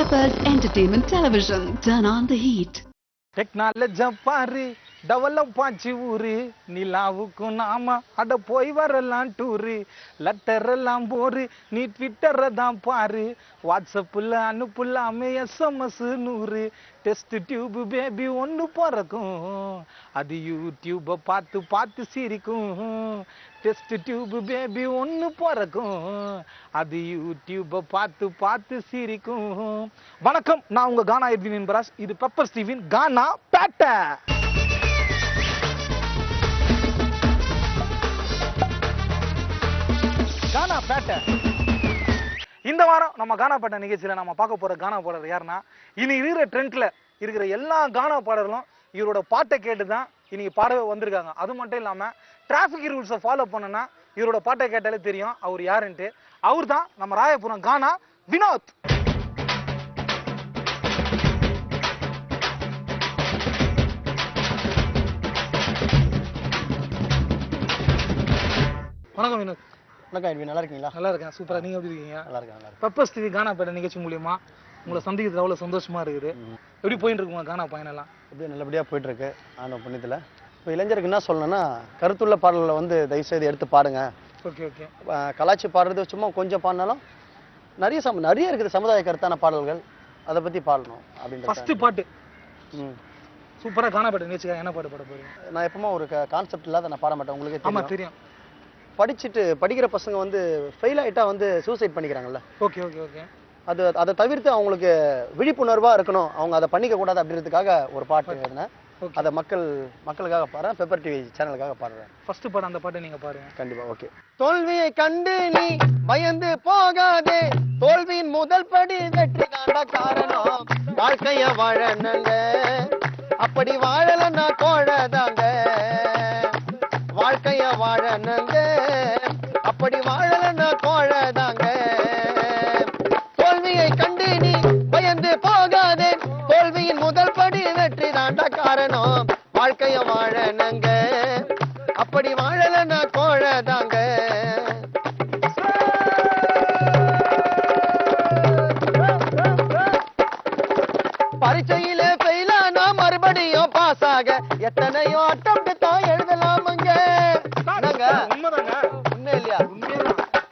Peppers Entertainment Television. Turn on the heat. Technology பாரு develop ஆச்சு ஊரு நிலாவுக்கும் நாம அட போய் வரலாம் டூரு லெட்டர் எல்லாம் போரு நீ ட்விட்டரை தான் பாரு வாட்ஸ்அப்பில் அனுப்பலாமே SMS 100 டெஸ்ட் டியூப் பேபி ஒன்று பிறக்கும் அது யூடியூபை பார்த்து பார்த்து சிரிக்கும் டெஸ்ட் டியூப் பேபி ஒன்று பிறக்கும் அது யூடியூபை பார்த்து பார்த்து சிரிக்கும். வணக்கம், நான் உங்க கானா எட்வின் என்பராஜ். இது பெப்பர்ஸ் டிவியின் கானா பேட்டை. கானா பேட்டை. இந்த வாரம் நம்ம கானா பேட்டை நிகழ்ச்சியில நம்ம பார்க்க போற கானா பாடல் யாருன்னா, இனி இருக்கிற ட்ரெண்ட்ல இருக்கிற எல்லா கானா பாடல்களும் இவரோட பாட்டை கேட்டு தான் இன்னைக்கு பாடவே வந்திருக்காங்க. அது மட்டும் இல்லாம டிராபிக் ரூல்ஸை ஃபாலோ பண்ணனா இவரோட பாட்டை கேட்டாலே தெரியும் அவர் யாருன்ட்டு. அவர் தான் நம்ம ராயபுரம் கானா வினோத். வணக்கம் வினோத். வணக்கம் எட்வின், நல்லா இருக்கீங்களா? நல்லா இருக்கேன், சூப்பரா. நீங்க எப்படி இருக்கீங்க? நல்லா இருக்கேன். பெப்பர்ஸ் டிவி கானா பேட்டை நிகழ்ச்சி மூலியமா உங்களை சந்திக்கிறது அவ்வளவு சந்தோஷமா இருக்குது. எப்படி போயிட்டு இருக்குங்க கானா பயணம்லாம்? எப்படி நல்லபடியாக போயிட்டு இருக்கு ஆன புண்ணியத்தில். இப்போ இளைஞருக்கு என்ன சொல்லணும்னா, கருத்துள்ள பாடல்களை வந்து தயவுசெய்து எடுத்து பாடுங்க. Okay okay. கலாச்சி பாடுறது சும்மா கொஞ்சம் பாடினாலும் நிறைய இருக்குது சமுதாய கருத்தான பாடல்கள், அதை பற்றி பாடணும் அப்படின்ற. ஃபர்ஸ்ட் பாட்டு சூப்பரா கானா பேட்டை நிகழ்ச்சிக்காக என்ன பாட்டு பாட போறீங்க? நான் எப்பவுமே ஒரு கான்செப்ட் இல்லாத நான் பாட மாட்டேன், உங்களுக்கே ஆமா தெரியும். படிக்கிற பசங்க வந்து ஃபெயில் ஆகிட்டா வந்து சூசைட் பண்ணிக்கிறாங்கல்ல. Okay okay okay. அதை தவிர்த்து அவங்களுக்கு விழிப்புணர்வாக இருக்கணும், அவங்க அதை பண்ணிக்க கூடாது அப்படின்றதுக்காக ஒரு பாட்டு எழுதினேன். அதை மக்களுக்காக பாடுறேன், பெப்பர் டிவி சேனலுக்காக பாடுறேன். ஃபர்ஸ்ட் பாட்டு அந்த பாட்டை நீங்க பாருங்க. கண்டிப்பா. ஓகே. தோல்வியை கண்டு நீ பயந்து போகாதே, தோல்வியின் முதல் படி வெற்றி தாண்டா காரணம். வாழ்க்கைய வாழணுங்க, அப்படி வாழலன்னா கோழதாங்க. வாழ்க்கைய வாழணுங்க, அப்படி வாழலன்னா கோழதாங்க. தோல்வியை கண்டு நீ பயந்து போகாதே, தோல்வியின் முதல் படி வெற்றி தாண்டா காரணம். வாழ்க்கைய வாழணுங்க, அப்படி வாழலன்னா கோழதாங்க. பரீட்சையில ஃபெயிலானா மறுபடியும் பாஸ் ஆக எத்தனையோ அட்டம்ப்ட் தான் எழுதலாமுங்க. உண்மை இல்லையா?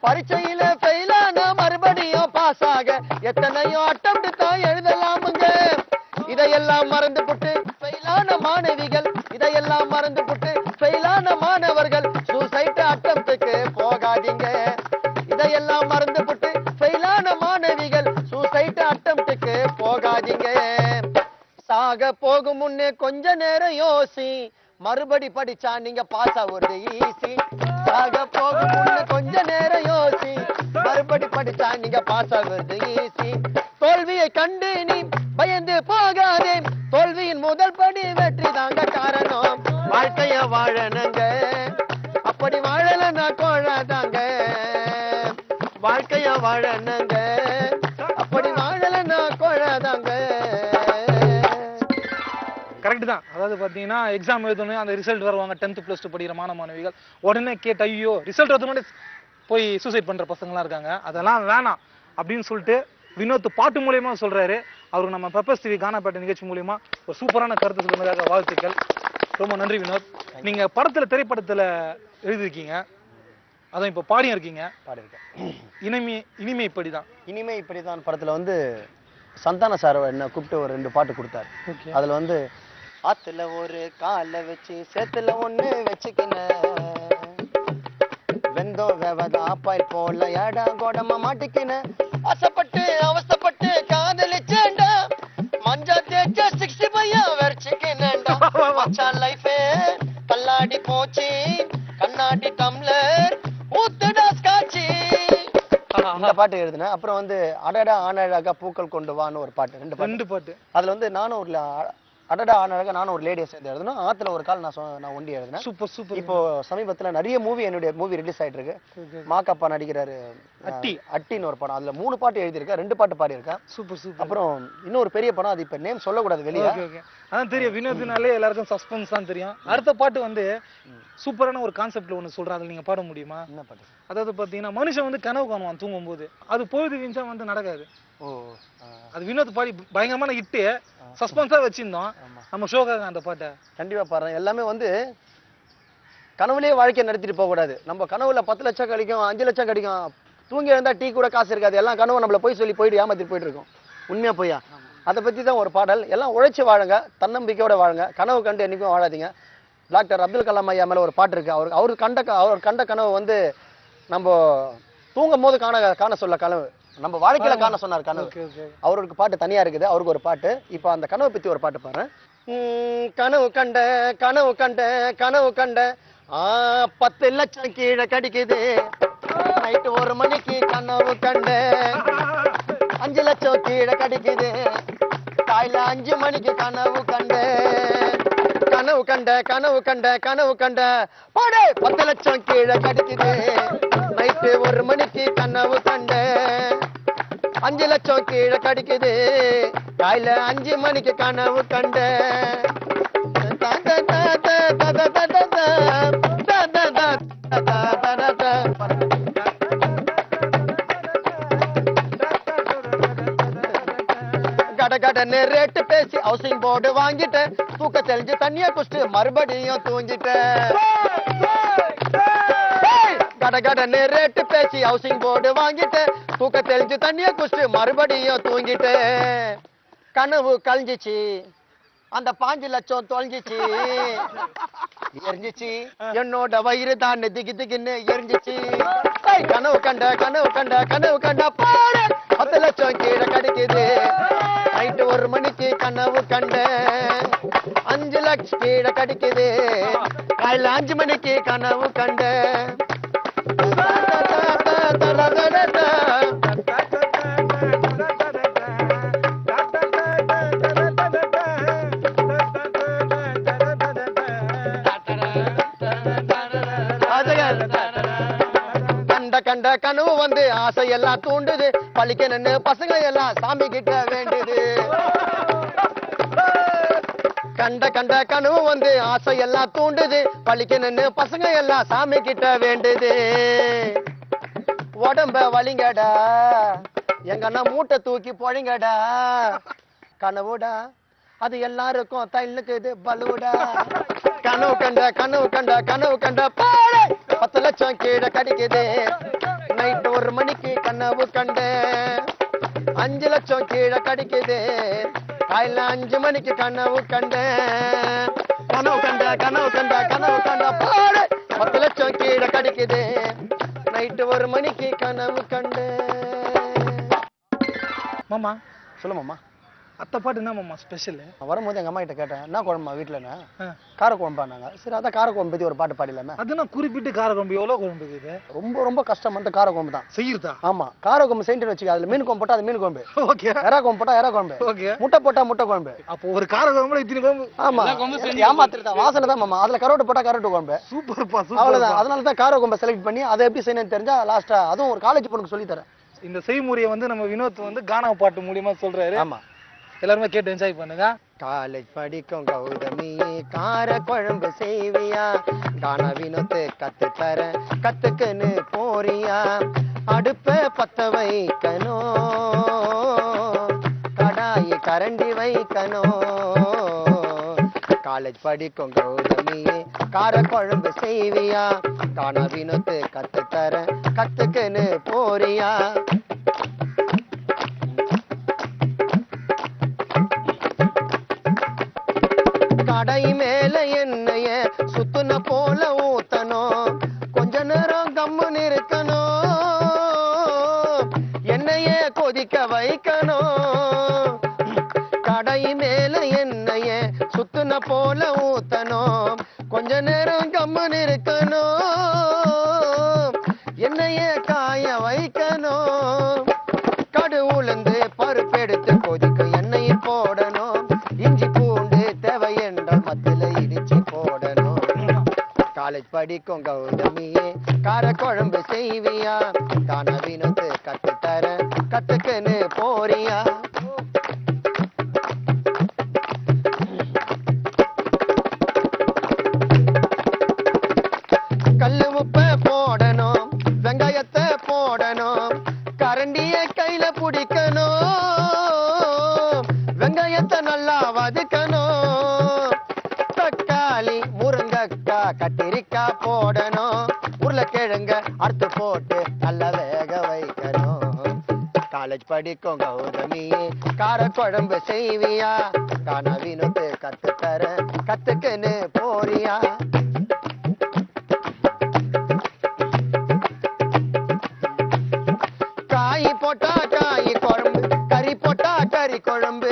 பரீட்சையில ஃபெயிலானா மறுபடியும் பாஸ் ஆக எத்தனையோ அட்டம்ப்ட் தான் எழுதலாமுங்க. இதையெல்லாம் மறந்து புட்டு ஃபெயிலான மாணவிகள், இதையெல்லாம் மறந்து புட்டு ஃபெயிலான மாணவர்கள் சூசைட் அட்டம்ப்ட்க்கு போகாதீங்க. இதையெல்லாம் மறந்து புட்டு ஃபெயிலான மாணவிகள் சூசைட் அட்டம்ப்ட்க்கு போகாதீங்க. சாக போகும் முன்னே கொஞ்ச நேரம் யோசி, மறுபடி படிச்சா நீங்க பாஸ் ஆகுறது ஈஸி. சாக போகும் முன்னே கொஞ்ச நேரம் யோசி, மறுபடி படிச்சா நீங்க பாஸ் ஆகுறது ஈஸி. தோல்வியை கண்டு நீ பயந்து போகாதே, தோல்வியின் முதல் படி வெற்றி தாங்க காரணம். வாழ்க்கைய வாழணுங்க, அப்படி வாழலன்னா கோழதாங்க. வாழ்க்கைய வாழணுங்க, அப்படி வாழலன்னா கோழதாங்க. கரெக்ட் தான். அதாவது பாத்தீங்கன்னா எக்ஸாம் எழுதணும், அந்த ரிசல்ட் வருவாங்க, 10th + 2 படிக்கிற மாணவிகள் உடனே கேட்டு ஐயோ ரிசல்ட் வரதுக்கு போய் சூசைட் பண்ற பசங்களாம் இருக்காங்க. அதெல்லாம் வேணாம் அப்படின்னு சொல்லிட்டு வினோத் பாட்டு மூலியமா சொல்றாரு. அவருக்கு நம்ம பெப்பர்ஸ் டிவி கானா பேட்டை நிகழ்ச்சி மூலியமா ஒரு சூப்பரான கருத்து சொன்னதாக வாழ்த்துக்கள். ரொம்ப நன்றி வினோத். நீங்க திரைப்படத்துல எழுதிருக்கீங்க, அதான் இப்ப பாடியும் இருக்கீங்க. பாடியிருக்கேன். இனிமை இப்படிதான். இனிமை இப்படிதான் படத்துல வந்து சந்தான சார் என்ன கூப்பிட்டு ஒரு 2 பாட்டு கொடுத்தாரு. அதுல வந்து ஆத்துல ஒரு காலை வச்சு சேத்துல ஒண்ணு வச்சுக்கின, வெந்தம் வேவத ஆப்பாய் போல ஏடா கோடமா மாட்டிக்கின, ஆசைப்பட்டு அவஸ்தப்பட்டு காதலிச்சேண்டா, மஞ்சா தேய்ச்ச 65 வரைச்சுக்கினேண்டா. மச்சான் லைஃபே கல்லாடி போச்சு, கண்ணாடி டம்ளர் ஊத்துடா ஸ்காட்சி. இந்த பாட்டு எழுதுனேன். அப்புறம் வந்து அடடா ஆனழகா பூக்கள் கொண்டு வான்னு ஒரு பாட்டு, 2 பாட்டு. அதுல வந்து நானும் ஒரு அடடா ஆனழகா நானும் ஒரு லேடியை சேர்ந்து எழுதணும். ஆத்துல ஒரு கால் நான் ஒண்டி எழுதினேன். Super super. இப்போ சமீபத்துல நிறைய என்னுடைய மூவி ரிலீஸ் ஆயிட்டு இருக்கு. மாக்கப்பா நடிக்கிறாரு, அட்டின்னு ஒரு படம். அதுல 3 பாட்டு எழுதியிருக்கேன், 2 பாட்டு பாடியிருக்கேன். Super super. அப்புறம் இன்னொரு பெரிய படம், அது இப்ப நேம் சொல்லக்கூடாது வெளியே. அதான் தெரியும், வினோத்னாலே எல்லாருக்கும் சஸ்பென்ஸ் தான் தெரியும். அடுத்த பாட்டு வந்து சூப்பரான ஒரு கான்செப்ட்ல ஒன்று சொல்றேன், அதில் நீங்க பாட முடியுமா? என்ன பாட்டு? அதாவது பாத்தீங்கன்னா மனுஷன் வந்து கனவு காணுவான் தூங்கும் போது, அது பொழுது விஞ்சா வந்து நடக்காது. ஓ அது வினோத் பாடி பயங்கரமான ஹிட்டு, சஸ்பென்ஸா வச்சிருந்தோம் நம்ம ஷோக்காக அந்த பாட்டை. கண்டிப்பா பாருங்க, எல்லாமே வந்து கனவுலயே வாழ்க்கை நடத்திட்டு போக கூடாது. நம்ம கனவுல 10 லட்சம் கிடைக்கும், 5 லட்சம் கிடைக்கும், தூங்கி இருந்தா டீ கூட காசு இருக்காது. எல்லாம் கனவு நம்மள போய் சொல்லி போயிட்டு ஏமாத்திட்டு போயிட்டு இருக்கோம். உண்மையா பொய்யா? அதை பத்தி தான் ஒரு பாடல். எல்லாம் உழைச்சு வாழுங்க, தன்னம்பிக்கையோட வாழுங்க, கனவு கண்டு என்னைக்கும் வாழாதீங்க. டாக்டர் அப்துல் கலாம் ஐயா மேல ஒரு பாட்டு இருக்கு. அவர் கண்ட கனவு வந்து நம்ம தூங்கும் போது காண சொல்ல கனவு, நம்ம வாழ்க்கையில காண சொன்னார் கனவு. அவருக்கு பாட்டு தனியா இருக்குது, அவருக்கு ஒரு பாட்டு. இப்போ அந்த கனவை பத்தி ஒரு பாட்டு பாரு. கனவு கண்ட கனவு கண்ட கனவு கண்ட 10 லட்சம் கீழே கிடைக்குது. நைட்டு 1 மணிக்கு கனவு கண்ட 5 லட்சம் கீழே கிடைக்குது. காலையில 5 மணிக்கு கனவு கண்ட கனவு கண்ட கனவு கண்ட கனவு கண்ட பாடு 10 லட்சம் கீழே கிடைக்குது. நைட்டு 1 மணிக்கு கனவு கண்ட 5 லட்சம் கீழே கிடைக்குது. காலையில 5 மணிக்கு கனவு கண்ட கடகடன்னு ரேட்டு பேசி ஹவுசிங் போர்டு வாங்கிட்டேன். தூக்க தெளிஞ்சு தண்ணிய குடிச்சிட்டு மறுபடியும் தூங்கிட்டேன். கடகடன்னு ரேட்டு பேசி ஹவுசிங் போர்டு வாங்கிட்டேன். தூக்க தெளிஞ்சு தண்ணிய குடிச்சிட்டு மறுபடியும் தூங்கிட்டேன். கனவு கழிஞ்சிச்சு, அந்த 5 லட்சம் தொலைஞ்சிச்சு, எரிஞ்சிச்சு. என்னோட வயிறு தான் திகி திகின்னு எரிஞ்சிச்சு. கனவு கண்ட கனவு கண்ட கனவு கண்ட பாரு 10 லட்சம் கீழே கிடைக்குது. நைட்டு 1 மணிக்கு கனவு கண்ட 5 லட்சம் கீழே கிடைக்குது. காலையில 5 மணிக்கு கனவு கண்ட கண்ட கனவு வந்து ஆசையெல்லாம் தூண்டுது. பழிக்கணும்னு பசங்க எல்லாம் சாமி கிட்ட வேண்டுது. கண்ட கனவு வந்து ஆசையெல்லாம் தூண்டுது. பழிக்கணும்னு பசங்க எல்லாம் சாமி கிட்ட வேண்டுது. உடம்ப வலிங்கடா, எங்கன்னா மூட்டை தூக்கி பொழிங்கடா. கனவுடா அது எல்லாருக்கும் தள்ளுக்குது பலுடா. கனவு கண்ட கனவு கண்ட கனவு கண்ட பாரு 10 லட்சம் கீழே கிடைக்குது. நைட்டு 1 மணிக்கு கனவு கண்ட 5 லட்சம் கீழே கிடைக்குது. காலையில 5 மணிக்கு கனவு கண்ட கனவு கண்ட கனவு கண்ட கனவு கண்ட பாரு 10 லட்சம் கீழே கிடைக்குது. நைட்டு 1 மணிக்கு கனவு கண்ட. மாமா சொல்லு மாமா. அத்தை பாட்டு என்ன மாமா ஸ்பெஷல்? வரும்போது எங்க அம்மா கிட்ட கேட்டேன், என்ன குழம்பா வீட்டுலன்னா கார குழம்பானாங்க. சரி அதான் கார குழம்பு பத்தி ஒரு பாட்டு பாடிடலாமே. அதுனா குறிப்பிட்டு கார குழம்பு எவ்வளவு குழம்பு இருக்குது? ரொம்ப ரொம்ப கஷ்டம் அந்த கார குழம்பு தான் செய்யுறதா? ஆமா, கார குழம்பு செஞ்சு வச்சுக்க. அதுல மீன் குழம்பு போட்டா அது மீன் குழம்பு, ஓகே. எறா குழம்பு போட்டா எறா குழம்பு, ஓகே. முட்டை போட்டா முட்டை குழம்பு. அப்போ ஒரு கார குழம்புல இத்தனை குழம்பு? ஆமா, ஏமாத்திருந்தா வாசனை தான் மாமா. அதுல கரோட்டு போட்டா கரோட்டு குழம்பு. சூப்பர்ப்பா, அவ்வளவுதான். அதனால தான் கார குழம்பு செலக்ட் பண்ணி அதை எப்படி செய்யணும்னு தெரிஞ்சா லாஸ்டா அதுவும் ஒரு காலேஜ் பொண்ணுக்கு சொல்லி தரேன். இந்த செய்முறையை வந்து நம்ம வினோத் வந்து கானா பாட்டு மூலியமா சொல்றாரு. ஆமா, எல்லாருமே கேட்டு என்ஜாய் பண்ணுங்க. காலேஜ் படிக்கும் கௌதமியே கார குழம்பு செய்வியா? கானா வினோத்து கத்து தரேன், கத்துக்குன்னு போறியா? அடுப்ப பத்த வைக்கணும், கடாயி கரண்டி வைக்கணும். காலேஜ் படிக்கும் கௌதமியே கார குழம்பு செய்வியா? கானா வினோத்து கத்து தரேன், கத்துக்குன்னு போறியா? கடை மேல எண்ணெய சுத்துன போல ஊத்தணும், கொஞ்ச நேரம் கம்முன்னு இருக்கணும், எண்ணெய கொதிக்க வைக்கணும். கடை மேல எண்ணெய சுத்துன போல ஊத்தணும், கொஞ்ச நேரம் கம்முன்னு இருக்கணும், எண்ணெய காய வைக்கணும். கடு உளுந்து பருப்பெடுத்து கொதிக்கும் எண்ணெயில் போடணும், இஞ்சி பூண்டு தேவை என்றால் மத்தில இடிச்சு போடணும். காலேஜ் படிக்கும் கௌதமியே கார குழம்பு செய்வியா? கானா வினோத்து கத்து தரேன், கத்துக்குன்னு போறியா? கல்லு உப்ப போடணும், வெங்காயத்தை போடணும், கரண்டிய கை கையில பிடிக்கணும், வெங்காயத்தை நல்லா வதக்கணும், தக்காளி முருங்கக்காய் கத்திரிக்காய் போடணும், உருளைக்கிழங்க அறுத்து போட்டு நல்லா வேக வைக்கணும். காலேஜ் படிக்கும் கௌதமி கார குழம்பு செய்வியா, கானா வினோத்து கத்து தர கத்துக்குன்னு போறியா? காய் போட்டா காய் குழம்பு, கறி போட்டா கறி குழம்பு,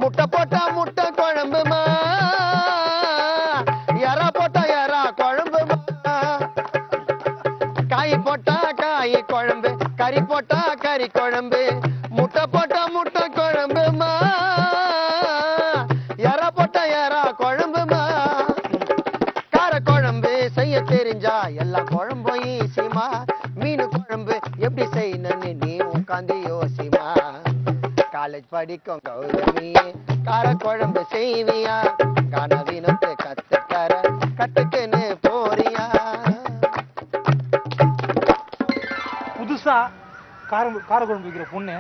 முட்டை போட்டா முட்டை குழம்புமா, எறா போட்டா எறா குழம்புமா. காய் போட்டா காய் குழம்பு, கறி போட்டா கறி குழம்பு, முட்டை போட்டா முட்டை குழம்புமா, எறா போட்டா எறா குழம்புமா. கார குழம்பு செய்ய தெரிஞ்சா எல்லா குழம்பும் ஈசிமா, மீன் குழம்பு எப்படி செய்யணும்னு நீ உட்காந்து யோசிமா. காலேஜ் படிக்கும் கௌதமி கார குழம்பு செய்வியா, கானா வினோத்து கத்து தர கத்துக்குன்னு போறியா? புதுசா காரக்குழம்பு வைக்கிற பொண்ணு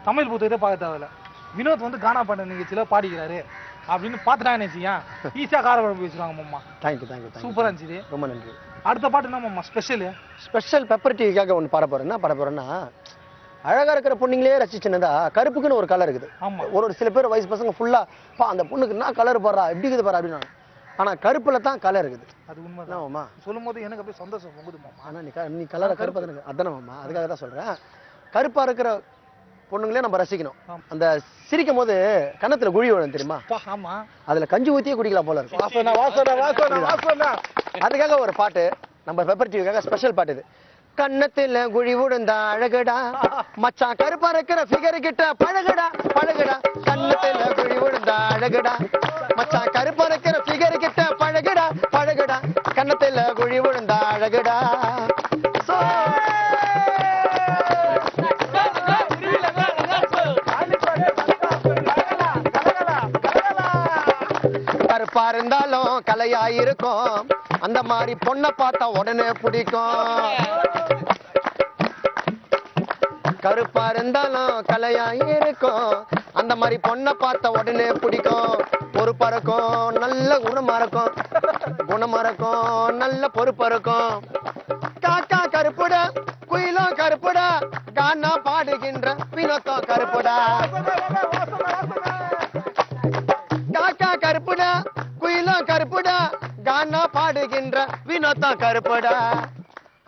தமிழ் புத்தகத்தை பார்க்க தேவையில்ல, வினோத் வந்து கானா பாட்ட நிகழ்ச்சியில பாடிக்கிறாரு அப்படின்னு பார்த்துட்டாங்கன்னு வச்சுக்கா ஈஸியா காரக்குழம்பு வச்சிருவாங்க மாமா. தேங்க்யூ. சூப்பரா இருந்துச்சு. ரொம்ப நன்றி. அடுத்த பாட்டு என்ன மாமா ஸ்பெஷல் பெப்பர் டிவிக்காக ஒன்று பாட போறேன். என்ன பாட போறேன்னா, அழகா இருக்கிற பொண்ணுங்களே ரசிச்சுனதா கருப்புக்குன்னு ஒரு கலர் இருக்குது. ஆமா. ஒரு சில பேர் வயசு பசங்க ஃபுல்லா பா அந்த பொண்ணுக்கு என்ன கலர் போடுறா எப்படி இருக்குது பாரு அப்படின்னு. ஆனா கருப்புல தான் கலர் இருக்குது. அது உண்மைதான் மாமா. சொல்லும் போது எனக்கு அப்படியே சந்தோஷம் பொங்குது மாமா. ஆனா நீ கலரை கருப்பு தானே அதானே மாமா, அதுக்காக தான் சொல்றேன். கருப்பா இருக்கிற பொண்ணுங்களே நம்ம ரசிக்கணும். அந்த சிரிக்கும் போது கன்னத்துல குழி விழும் தெரியுமா? ஆமா. அதுல கஞ்சி ஊத்தியே குடிக்கலாம் போல இருக்கு. அதுக்காக ஒரு பாட்டு நம்ம பெப்பர் டிவிக்காக ஸ்பெஷல் பாட்டு இது. கன்னத்துல குழி விழுந்தா அழகடா, மச்சான் கருப்பா இருக்கிற ஃபிகர் கிட்ட பழகடா பழகடா. கன்னத்துல குழி விழுந்தா அழகடா, மச்சான் கருப்பா இருக்கிற ஃபிகர் கிட்ட பழகடா பழகடா. கன்னத்துல குழி விழுந்தா அழகடா. கருப்பா இருந்தாலும் கலையாயிருக்கும், அந்த மாதிரி பொண்ணை பார்த்தா உடனே பிடிக்கும். கருப்பா இருந்தாலும் கலையாயிருக்கும், அந்த மாதிரி பொண்ணை பார்த்தா உடனே பிடிக்கும். பொறுப்பா இருக்கும், நல்ல குணமா இருக்கும், குணமா இருக்கும், நல்ல பொறுப்பா இருக்கும். காக்கா கருப்புடா, குயிலும் கருப்புடா, கானா பாடுகின்ற வினோத்தம் கருப்புடா. காக்கா கருப்புடா, குயிலும் கருப்புடா, கானா பாடுகின்ற வினோத்தம் கருப்புடா.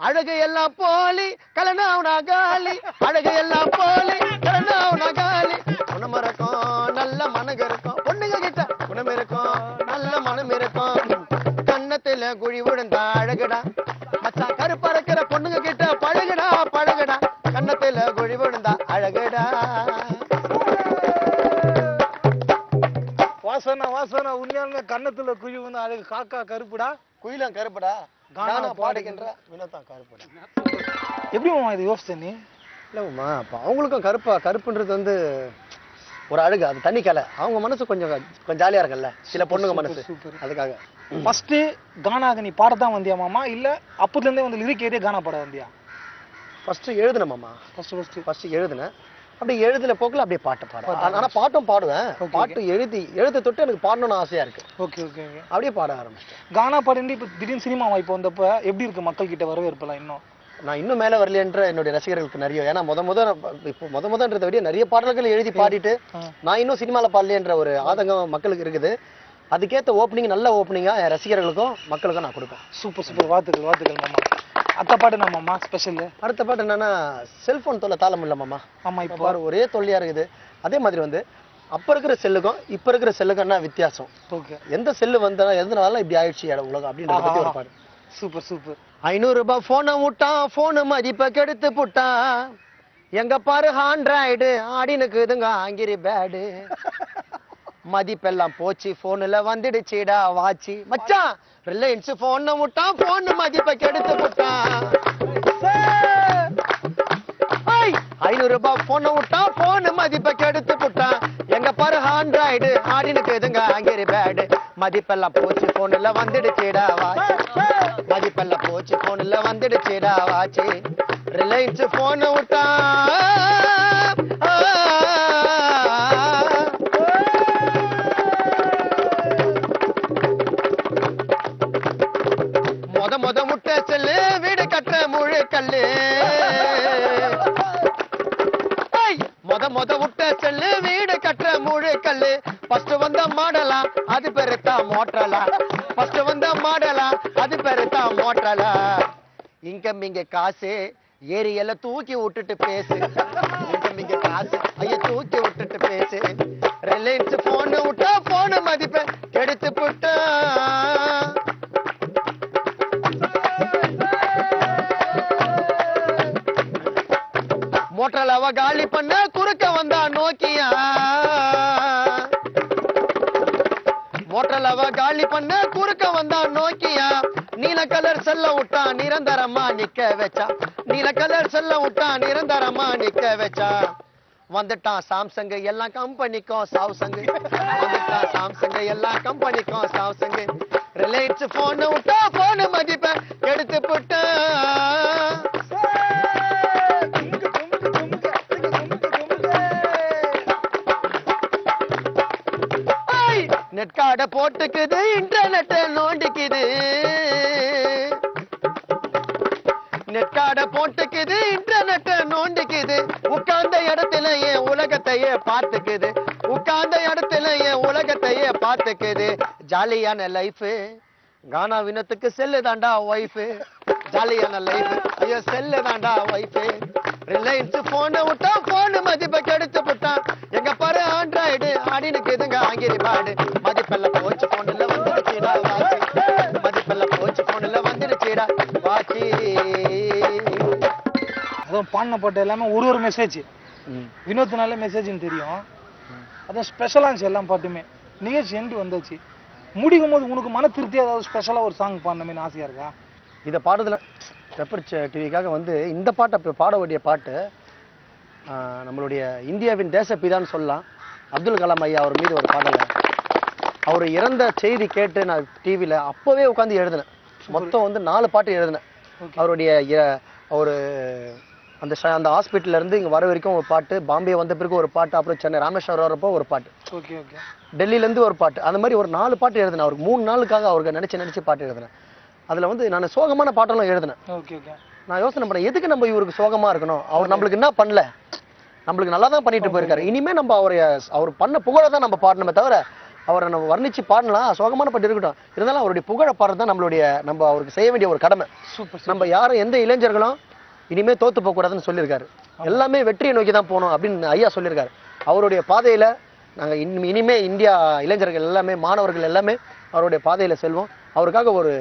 அழகு எல்லாம் போலி கலனாவுனா காலி, அழகு எல்லாம் போலி கலனாவுனா காலி. குணம் இருக்கும், நல்ல மனகம் இருக்கும், பொண்ணுங்க கிட்ட குணம் இருக்கும், நல்ல மனம் இருக்கும். கன்னத்துல குழி விழுந்தா அழகுடா, மச்சான் கருப்பா இருக்கிற பொண்ணுங்க கிட்ட பழகுடா பழகுடா. கன்னத்துல குழி விழுந்தா அழகுடா. வாசனா உண்மையாலுமே கன்னத்துல குழி வந்து அழகு. காக்கா கருப்புடா, குயிலும் கருப்புடா, கானா பாடுகின்ற வினோத்தம் கருப்புடா. எப்படி மாமா இது யோசிச்ச நீ? இல்லம்மா, அப்ப அவங்களுக்கும் கருப்புன்றது வந்து ஒரு அழகு, அது தனி கலை. அவங்க மனசு கொஞ்சம் ஜாலியா இருக்குல்ல சில பொண்ணுங்க மனசு, அதுக்காக. ஃபர்ஸ்ட் கானாக்கு நீ பாடத்தான் வந்தியா மாமா, இல்ல அப்பத்துல இருந்தே வந்து லிரிக் ஏறிய கானா பாட வந்தியா? ஃபர்ஸ்ட் எழுதுனேன் மாமா. ஃபர்ஸ்ட் எழுதுனேன். அப்படி எழுதுன போக்குல அப்படியே பாட்டு பாடுவேன். ஆனா பாட்டும் பாடுவேன். பாட்டு எழுத தொட்டு எனக்கு பாடணும்னு ஆசையா இருக்கு. Okay okay. அப்படியே பாட ஆரம்பிச்சிட்டேன். கானா பாடிட்டு இப்ப திடீர்னு சினிமா வாய்ப்பு வந்தப்ப எப்படி இருக்கு? மக்கள் கிட்ட வரவேற்பலாம் இன்னும் நான் இன்னும் மேல வரலன்ற என்னுடைய ரசிகர்களுக்கு நிறைய, ஏன்னா முதன்றதை விட நிறைய பாடல்கள் எழுதி பாடிட்டு நான் இன்னும் சினிமால பாடலன்ற ஒரு ஆதங்கம் மக்களுக்கு இருக்குது. அதுக்கேற்ற ஓப்பனிங், நல்ல ஓப்பனிங்கா என் ரசிகர்களுக்கும் மக்களுக்கும் நான் கொடுப்பேன். சூப்பர். வாழ்த்துக்கள் மாமா. அடுத்த பாட்டு என்ன மாமா ஸ்பெஷல்? அடுத்த பாட்டு என்னன்னா, செல்போன் தொல்லை தாளம் இல்ல மாமா. ஆமா, இப்போ ஒரே தொல்லையா இருக்குது. அதே மாதிரி வந்து அப்ப இருக்கிற செல்லுக்கும் இப்ப இருக்கிற செல்லுக்கும் என்ன வித்தியாசம், எந்த செல்லு வந்தா எதனால இப்படி ஆயிடுச்சு உலகம் அப்படின்றத பத்தி ஒரு பாட்டு. சூப்பர். 500 ரூபாய் போனை விட்டான், போனு மதிப்பை கெடுத்து புட்டான். எங்க பாரு ஆண்ட்ராய்டு ஆடினுக்குதுங்க ஆங்கிரி பேடு. மதிப்பெல்லாம் போச்சு, போன்ல வந்துடுச்சுடா வாட்சி. மச்சான் ரிலையன்ஸ் போனை விட்டான், போனு மதிப்பை கெடுத்து புட்டான். 500 ரூபாய் போனை விட்டான், போனு மதிப்பை கெடுத்து புட்டான். எங்க பாரு ஆண்ட்ராய்டு ஆடினுக்குதுங்க ஆங்கிரி பேடு. மதிப்பெல்லாம் போச்சு, போன்ல வந்துடுச்சுடா வாட்சி. மதிப்பெல்ல போச்சு போன்ல வந்துடுச்சுடா வாச்சு ரிலையன்ஸ் போன் விட்டா முத முட்டை செல்லு வீடு கட்டுற முழு கல்லு முத முட்டை செல்லு வீடு கட்டுற முழு கல்லு ஃபர்ஸ்ட் வந்த மாடலா அது பெருத்தா மோட்டலா ஃபர்ஸ்ட் வந்த மாடலா அது பெருத்தா மோட்டலா இங்க காசு ஏரியல தூக்கி விட்டுட்டு பேசு இங்க காசு ஐய தூக்கி விட்டுட்டு பேசு ரிலையன்ஸ் போன் விட்டா போன் மதிப்பை கெடுத்து புட்டா மோட்டல் அவ காலி பண்ண குறுக்க வந்தா நோக்கியா மோட்டல் அவ காலி பண்ண குறுக்க வந்தா நோக்கியா நீல கலர் செல்ல விட்டா நிரந்தரமா நிக்க வச்சா நீல கலர் செல்ல விட்டா நிரந்தரமா நிக்க வச்சா வந்துட்டான் சாம்சங் எல்லா கம்பெனிக்கும் சாம்சங் வந்துட்டான் சாம்சங் எல்லா கம்பெனிக்கும் சாம்சங் ரிலையன்ஸ் போன் விட்டா போன் மதிப்பை எடுத்து போட்டா நெட் கார்ட போட்டுக்குது இன்டர்நெட் நோண்டிக்குது நெட் கார்ட போட்டுக்குது இன்டர்நெட் நோண்டிக்குது உட்கார்ந்த இடத்துலயே உலகத்தையே பார்த்துக்குது உட்கார்ந்த இடத்துலயே உலகத்தையே பார்த்துக்குது ஜாலியான லைஃப் கானா வினத்துக்கு செல்லு தாண்டா ஒய்ஃப் ஜாலியான லைஃப் ஐயோ செல்லு தாண்டா ஒய்ஃப் ரிலையன்ஸ் போன விட்டா போன் மதிப்பை கெடுத்து விட்டான் எங்க பாரு ஆண்ட்ராய்டு ஆடினுக்குதுங்க ஆங்கிரி பாடு மதிப்பெல்ல போச்சு போன்ல வந்துடுச்சுடா வாச்சி மதிப்பெல்ல போச்சு போன்ல வந்துடுச்சுடா வாச்சி அதுவும் பாடின பாட்டு எல்லாமே ஒரு மெசேஜ் வினோத்னால மெசேஜ்னு தெரியும் அதான் ஸ்பெஷலாக இருந்துச்சு எல்லாம் பாட்டுமே நிகழ்ச்சி எண்டு வந்தாச்சு முடிக்கும் போது உனக்கு மன திருப்தி ஏதாவது ஸ்பெஷலாக ஒரு சாங் பாடணுமே ஆசையாக இருக்கா இதை பாடுறதுல பெப்பர் டிவிக்காக வந்து இந்த பாட்டை பாட வேண்டிய பாட்டு நம்மளுடைய இந்தியாவின் தேசப்பிதான்னு சொல்லலாம் அப்துல் கலாம் ஐயா அவர் மீது ஒரு பாடலை அவர் இறந்த செய்தி கேட்டு நான் டிவியில் அப்போவே உட்காந்து எழுதினேன் மொத்தம் வந்து 4 பாட்டு எழுதினேன் அவருடைய ஒரு அந்த ஹாஸ்பிட்டல்ல இருந்து இங்கே வர வரைக்கும் ஒரு பாட்டு பாம்பே வந்த பிறகு ஒரு பாட்டு அப்புறம் சென்னை ராமேஸ்வரம் வரப்போ ஒரு பாட்டு டெல்லியிலேருந்து ஒரு பாட்டு அந்த மாதிரி ஒரு 4 பாட்டு எழுதினேன் அவருக்கு 3 நாளுக்காக அவருக்கு நினச்சி பாட்டு எழுதினேன் அதில் வந்து நான் சோகமான பாட்டெல்லாம் எழுதினேன் நான் யோசனை பண்ணேன் எதுக்கு நம்ம இவருக்கு சோகமா இருக்கணும் அவர் நம்மளுக்கு என்ன பண்ணல நம்மளுக்கு நல்லா தான் பண்ணிட்டு போயிருக்காரு இனிமே நம்ம அவர் பண்ண புகழை தான் நம்ம பாடணுமே தவிர அவரை நம்ம வர்ணிச்சு பாடலாம் சோகமான பாட்டு இருக்கட்டும் இருந்தாலும் அவருடைய புகழை பாடுறது தான் நம்ம அவருக்கு செய்ய வேண்டிய ஒரு கடமை நம்ம யாரும் எந்த இளைஞர்களும் இனிமே தோத்து போக கூடாதுன்னு சொல்லியிருக்காரு எல்லாமே வெற்றியை நோக்கி தான் போகணும் அப்படின்னு ஐயா சொல்லியிருக்காரு அவருடைய பாதையில நாங்க இனிமே இந்தியா இளைஞர்கள் எல்லாமே மாணவர்கள் எல்லாமே அவருடைய பாதையில செல்வோம் அவருக்காக ஒரு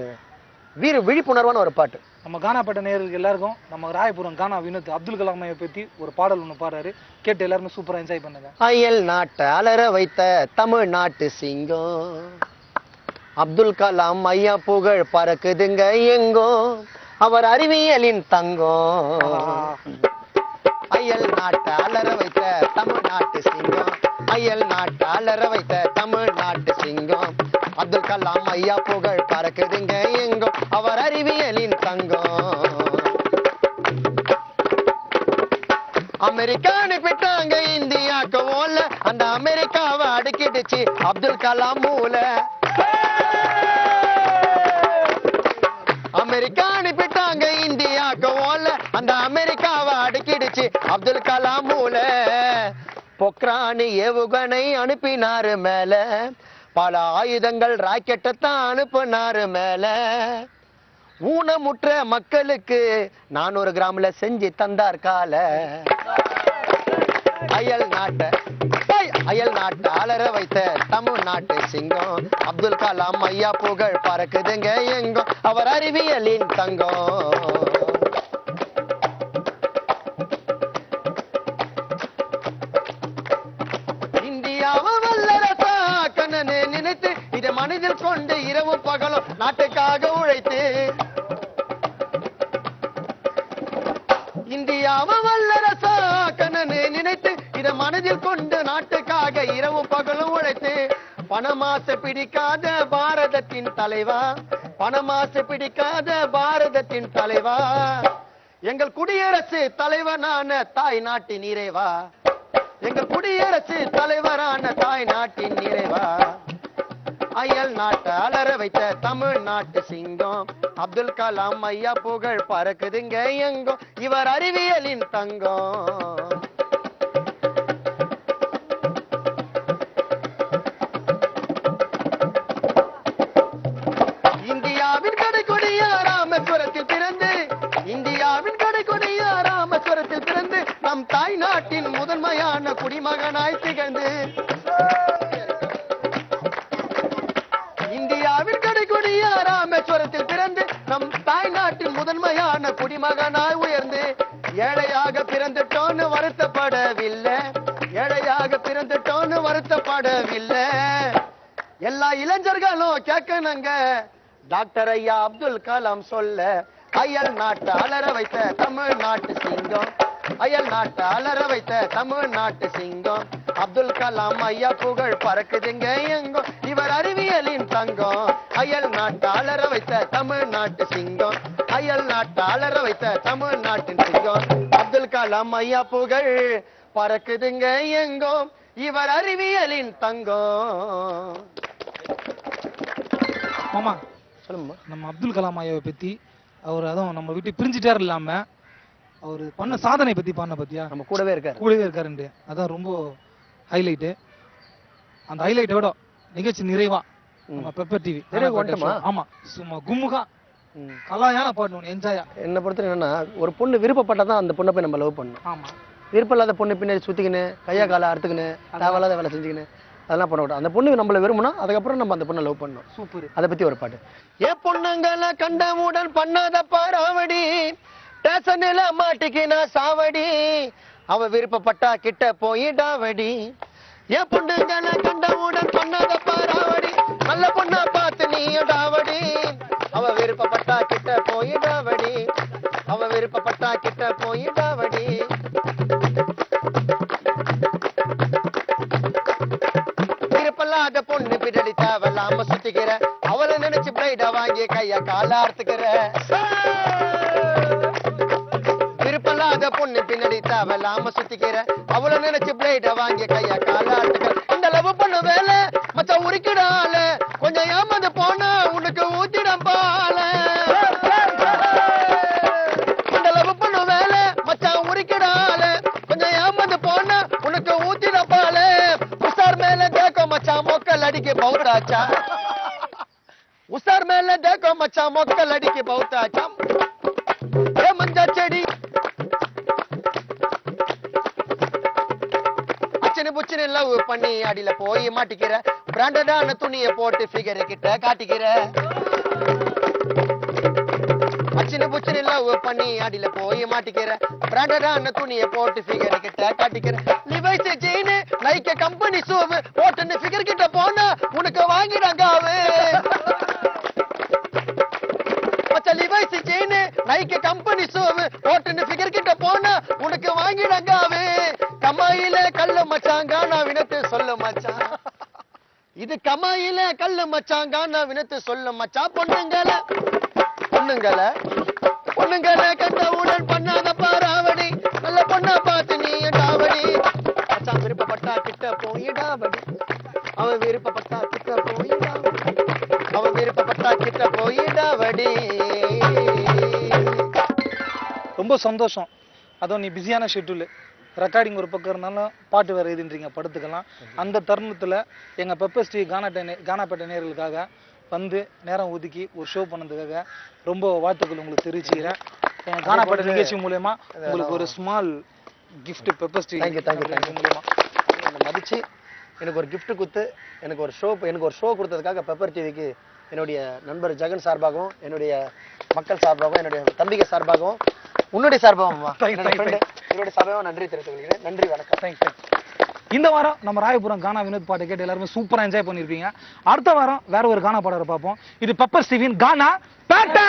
விழிப்புணர்வான ஒரு பாட்டு நம்ம கானா பாட்ட நேயர்களுக்கு எல்லாருக்கும் நம்ம ராயபுரம் கானா வினோத் அப்துல் கலாம் ஐயா பத்தி ஒரு பாடல் ஒன்று பாடுறாரு கேட்டு எல்லாருமே சூப்பரா என்ஜாய் பண்ணுங்க அயல் நாட்டை அலற வைத்த தமிழ்நாட்டு சிங்கம் அப்துல் கலாம் ஐயா புகழ் பறக்குதுங்க எங்கோ அவர் அறிவியலின் தங்கம் அயல் நாட்டை அலற வைத்த தமிழ்நாட்டு சிங்கம் அயல் நாட்டை அலற வைத்த தமிழ்நாட்டு சிங்கம் அப்துல் கலாம் ஐயா புகழ் பறக்குதுங்க எங்கோ அவர் அறிவியலின் தங்கம் அமெரிக்கா அனுப்பிட்டாங்க இந்தியாக்கு ஓல அந்த அமெரிக்காவை அடக்கிடுச்சு அப்துல் கலாம் மூல அமெரிக்கா அனுப்பிட்டாங்க இந்தியாக்கு ஓல அந்த அமெரிக்காவை அடக்கிடுச்சு அப்துல் கலாம் மூல பொக்ரானி ஏவுகணை அனுப்பினாரு மேல பல ஆயுதங்கள் ராக்கெட்டை தான் அனுப்பினாரு மேல ஊனமுற்ற மக்களுக்கு 400 கிராம்ல செஞ்சு தந்தார் கால அயல் நாட்டை அலற வைத்த தமிழ்நாட்டு சிங்கம் அப்துல் கலாம் ஐயா புகழ் பறக்குதுங்க எங்கோ அவர் அறிவியலின் தங்கம் இந்தியாவை வல்லரசா கண்ணனே நினைத்து இதை மனதில் கொண்டு இரவும் பகலும் நாட்டுக்காக உழைத்து இந்தியாவை வல்லரசா கண்ணனே நினைத்து இதை மனதில் கொண்டு நாட்டுக்காக இரவும் பகலும் உழைத்து பணமாசை பிடிக்காத பாரத நாட்டின் தலைவா, பணமாசு பிடிக்காத பாரதத்தின் தலைவா, எங்கள் குடியரசு தலைவனான தாய் நாட்டின் இறைவா, எங்கள் குடியரசு தலைவரான தாய் நாட்டின் நிறைவா, அயல் நாட்டை அலற வைத்த தமிழ்நாட்டு சிங்கம், அப்துல் கலாம் ஐயா புகழ் பறக்குதுங்க எங்கோ, இவர் அறிவியலின் தங்கம். இந்தியாவின் கடைக்கொடியா ராமேஸ்வரத்தில் பிறந்து, இந்தியாவின் கடைக்கொடியா ராமேஸ்வரத்தில் பிறந்து, நம் தாய் நாட்டின் முதன்மையான குடிமகனாய் திகழ்ந்து, இந்தியாவின் கடைக்கொடியா ராமேஸ்வரத்தில் பிறந்து, நம் தாய் நாட்டின் முதன்மையான குடிமகனாய் உயர்ந்து, ஏழையாக பிறந்துட்டோன்னு வருத்தப்படவில்லை, ஏழையாக பிறந்துட்டோன்னு வருத்தப்படவில்லை. எல்லா இளைஞர்களும் கேட்கணுங்க டாக்டர் ஐயா அப்துல் கலாம் சொல்ல, அயல் நாட்டை அலற வைத்த தமிழ்நாட்டு சிங்கம், அயல் நாட்டை அலற வைத்த தமிழ்நாட்டு சிங்கம், அப்துல் கலாம் ஐயா புகழ் பறக்குதுங்க எங்கோ, இவர் அறிவியலின் தங்கம், அயல் நாட்டை அலற வைத்த தமிழ்நாட்டு சிங்கம், அயல் நாட்டை அலற வைத்த தமிழ்நாட்டின் சிங்கம், அப்துல் கலாம் ஐயா புகழ் பறக்குதுங்க எங்கோ, இவர் அறிவியலின் தங்கம். மாமா சொல்லுமா. நம்ம அப்துல் கலாம் ஐயாவை பத்தி, அவர் அதுவும் நம்ம விட்டு பிரிஞ்சுட்டார் இல்லாம அவர் பண்ண சாதனை பத்தி பாடின பத்தியா, நம்ம கூடவே இருக்காரு, கூடவே இருக்காருண்டு, அதான் ரொம்ப ஹைலைட்டு. அந்த ஹைலைட்டை விட நிகழ்ச்சி நிறைவா நம்ம பெப்பர் டிவி ஆமா சும்மா கும்முகா கலாயான பாடணும் என்ஜாயா. என்னை பொறுத்த என்னன்னா, ஒரு பொண்ணு விருப்பப்பட்டாதான் அந்த பொண்ணை போய் நம்ம லவ் பண்ணணும். ஆமா, விருப்பம் இல்லாத பொண்ணு பின்னாடி சுத்திக்கின்னு கையா காலை அறுத்துக்கின்னு தேவையில்லாத வேலை செஞ்சுக்கின்னு அதெல்லாம் பண்ண விட்டோம். அந்த பொண்ணு நம்மள விரும்பினா அதுக்கப்புறம் நம்ம அந்த பொண்ணை லவ் பண்ணணும். சூப்பர். அதை பத்தி ஒரு பாட்டு. ஏ பொண்ணுங்களை கண்டவுடன் பண்ணாத பாராவடி, ஸ்டேஷன்ல மாட்டிக்கினா சாவடி, அவ விருப்பப்பட்டா கிட்ட போயிடாவடி. ஏ பொண்ணுங்களை கண்டவுடன் பண்ணாத பாராவடி, நல்ல பொண்ணா பார்த்து நீ டாவடி, அவ விருப்பப்பட்டா கிட்ட போயிடாவடி, அவ விருப்பப்பட்டா கிட்ட போயிடாவடி. விருப்பல்லாத பொண்ணு பின்னாடி தேவையில்லாம சுத்திக்கிற, அவளை நினைச்சு பிரைட வாங்கி கைய கால அறுத்துக்கிற. விருப்பல்லாத பொண்ணு பின்னாடி தேவையில்லாம சுத்திக்கிற, அவளை நினைச்சு பிரைட வாங்கி கைய கால அறுத்துக்கிற. இந்த லவ் பண்ண வேலை மச்சான் உரிக்கிடால, கொஞ்சம் ஏமாந்து போனா உனக்கு ஊத்திடம் பால. இந்த லவ் பண்ண வேலை மச்சான் உரிக்கிடால, கொஞ்சம் ஏமாந்து போனா உனக்கு ஊத்திடம் பால. உசார் மேல தேக்கோ மச்சான் மொக்கல் அடிக்க பௌத்தாச்சா, உசார் மேல தேக்கோ மச்சான் மொக்கல் அடிக்க பௌத்தாச்சா. ஏ மஞ்சா செடி அச்சனு புச்சனு லவ் பண்ணி அடியில போய் மாட்டிக்கிற, பிராண்டடான துணியை போட்டு ஃபிகர் கிட்ட காட்டிக்கிற. அச்சனு புச்சனு லவ் பண்ணி அடியில போய் மாட்டிக்கிற, பிராண்டடான துணியை போட்டு ஃபிகர் கிட்ட காட்டிக்கிற. Levi's jean like company shoe போட்டு ஃபிகர் கிட்ட போனா உனக்கு வாங்கிடாங்காவே. மச்ச Levi's jean like company shoe போட்டு ஃபிகர் கிட்ட போனா உனக்கு வாங்கிடாங்காவே. கமாயில கல்லு மச்சான் கானா வினத்து சொல்லு மச்சான், இது கமாயில கல்லு மச்சான் கானா வினத்து சொல்லு மச்சான். பொண்ணுங்கள பொண்ணுங்கள பொண்ணுங்கள கண்டவுடன் பண்ணாத பாராவடி, நல்ல பொண்ணா பார்த்து நீ டாவடி. மச்சான் விருப்பப்பட்டா கிட்ட போயிடாவடி, அவன் விருப்பப்பட்டா கிட்ட போயிடாவடி, அவன் விருப்பப்பட்டா கிட்ட போயிடாவடி. ரொம்ப சந்தோஷம். அதுவும் நீ பிஸியான ஷெட்யூல், ரெக்கார்டிங் ஒரு பக்கம் இருந்தாலும் பாட்டு வேறு எழுதின்றீங்க படுத்துக்கலாம். அந்த தருணத்தில் எங்கள் பெப்பர் டிவி கானாப்பேட்டை நேயர்களுக்காக வந்து நேரம் ஒதுக்கி ஒரு ஷோ பண்ணதுக்காக ரொம்ப வாழ்த்துக்கள் உங்களுக்கு தெரிவிச்சுக்கிறேன். எங்கள் கானாப்பேட்டை நிகழ்ச்சி மூலயமா உங்களுக்கு ஒரு ஸ்மால் கிஃப்ட் பெப்பர் டிவி மூலயமா மதிச்சு எனக்கு ஒரு கிஃப்ட் கொடுத்து எனக்கு ஒரு ஷோ கொடுத்ததுக்காக பெப்பர் டிவிக்கு என்னுடைய நண்பர் ஜெகன் சார்பாகவும், என்னுடைய மக்கள் சார்பாகவும், என்னுடைய தம்பிகை சார்பாகவும், உன்னுடைய சார்பாகவும் என்னுடைய சார்பாகவும் நன்றி தெரிவித்துக் கொள்கிறேன். நன்றி, வணக்கம். இந்த வாரம் நம்ம ராயபுரம் கானா வினோத் பாட்டை கேட்டு எல்லாருமே சூப்பரா என்ஜாய் பண்ணிருப்பீங்க. அடுத்த வாரம் வேற ஒரு கானா பாடலை பார்ப்போம். இது பெப்பர் டிவியின் கானா பேட்டை.